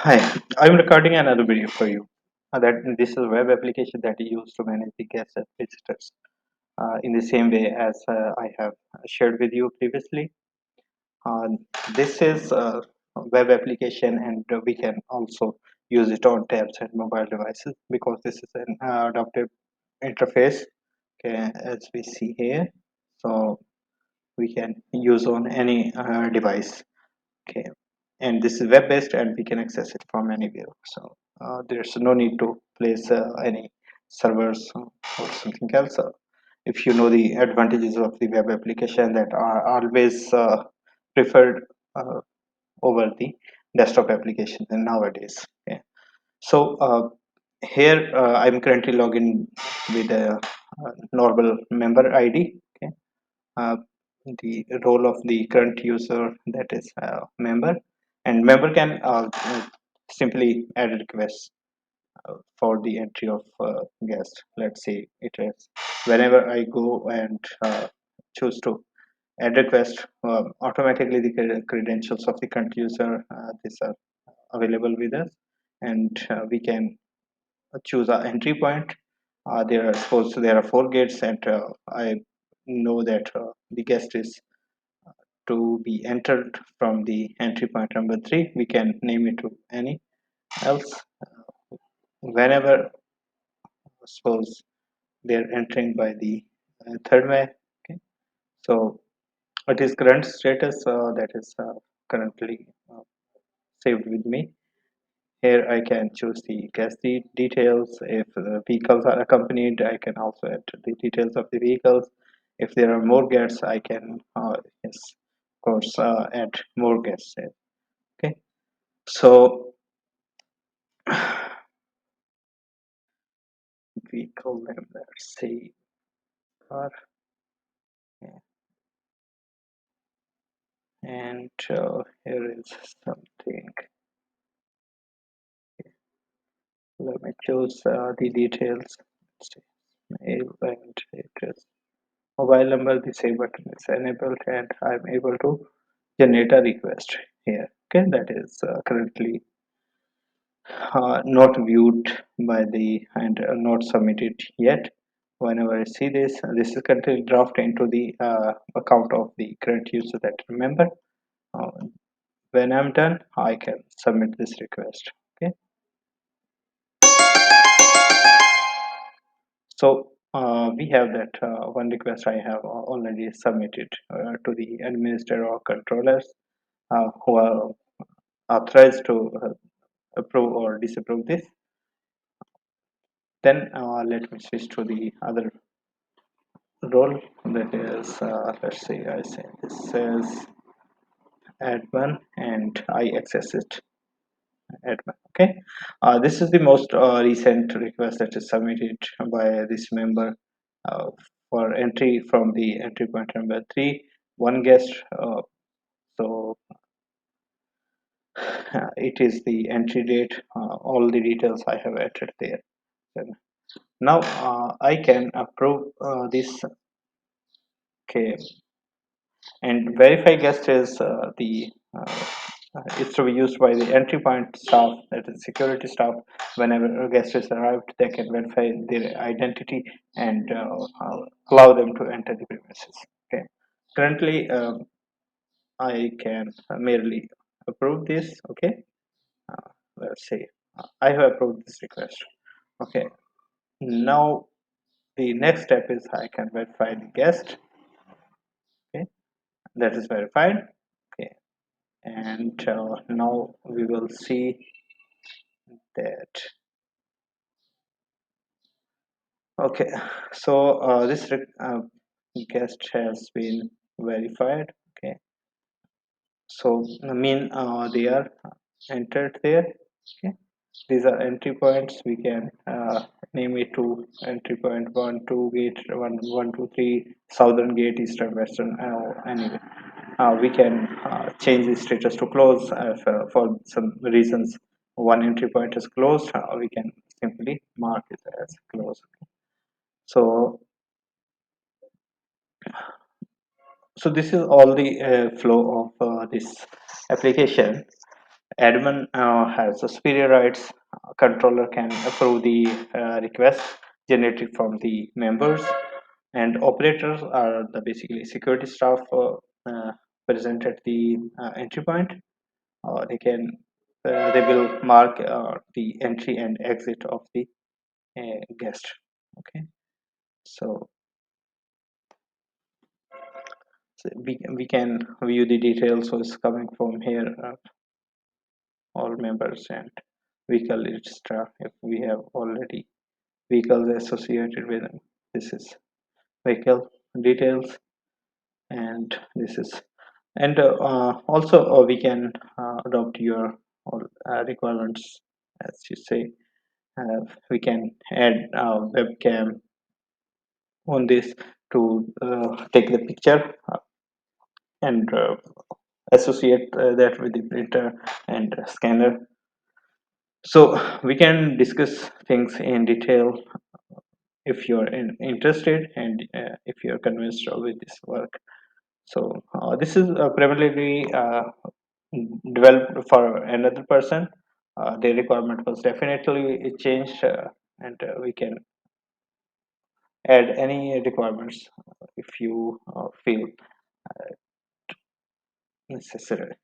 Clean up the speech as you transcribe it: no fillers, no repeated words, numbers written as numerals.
Hi, I'm recording another video for you. That this is a web application that is used to manage the guests and visitors in the same way as I have shared with you previously. Uh, this is a web application, and we can also use it on tabs and mobile devices because this is an adaptive interface. Okay, as we see here, so we can use on any device. Okay, and this is web based and we can access it from anywhere, so there's no need to place any servers or something else. If you know the advantages of the web application that are always preferred uh, over the desktop application and nowadays. Okay, so here I'm currently logged in with a normal member id. Okay, uh, the role of the current user, that is member, and member can simply add requests for the entry of guest. Let's say it is whenever I go and choose to add request, automatically the credentials of the current user, these are available with us, and we can choose our entry point. There are suppose there are four gates, and I know that the guest is to be entered from the entry point number 3. We can name it to any else. Whenever suppose they're entering by the third way. Okay, so it is current status that is currently saved with me. Here I can choose the guest details. If the vehicles are accompanied, I can also enter the details of the vehicles. If there are more guests, I can yes, of course, add more guests. Okay, so we call them, let's say, car. Yeah, and here is something. Let me choose the details. Let's see, mail and address. Mobile number, the save button is enabled, and I'm able to generate a request here. Okay, that is currently not viewed by the and not submitted yet. Whenever I see this, this is currently drafted into the account of the current user that remember. Uh, when I'm done, I can submit this request. Okay, so we have that one request I have already submitted to the administrator or controllers who are authorized to approve or disapprove this. Then let me switch to the other role, that is let's say I say this says admin and I access it admin. Okay, this is the most recent request that is submitted by this member uh, for entry from the entry point number 3, one guest. So it is the entry date, all the details I have entered there. Then now I can approve this. Okay, and verify guest is the it's to be used by the entry point staff, that is security staff. Whenever a guest is arrived, they can verify their identity and allow them to enter the premises. Okay, currently I can merely approve this. Okay, let's say I have approved this request. Okay, now the next step is I can verify the guest. Okay, that is verified. Okay, and now we will see that. Okay, so this guest has been verified. Okay, so I mean they are entered there. Okay, these are entry points. We can name it to entry point 1 2 gate 1 1 2 3 southern gate, eastern, western, anyway. We can change the status to close if for some reasons one entry point is closed. We can simply mark it as closed. So this is all the flow of this application. Admin has the superior rights. Controller can approve the request generated from the members, and operators are the basically security staff present at the entry point. They will mark the entry and exit of the guest. Okay, so, we can view the details. So it's coming from here, all members and vehicle extra. If we have already vehicles associated with them, this is vehicle details, and this is, and also we can adopt your all requirements, as you say. We can add webcam on this to take the picture and associate that with the printer and scanner. So we can discuss things in detail if you're interested, and if you're convinced with this work. So this is primarily developed for another person. The requirement was definitely changed, and we can add any requirements if you feel necessary.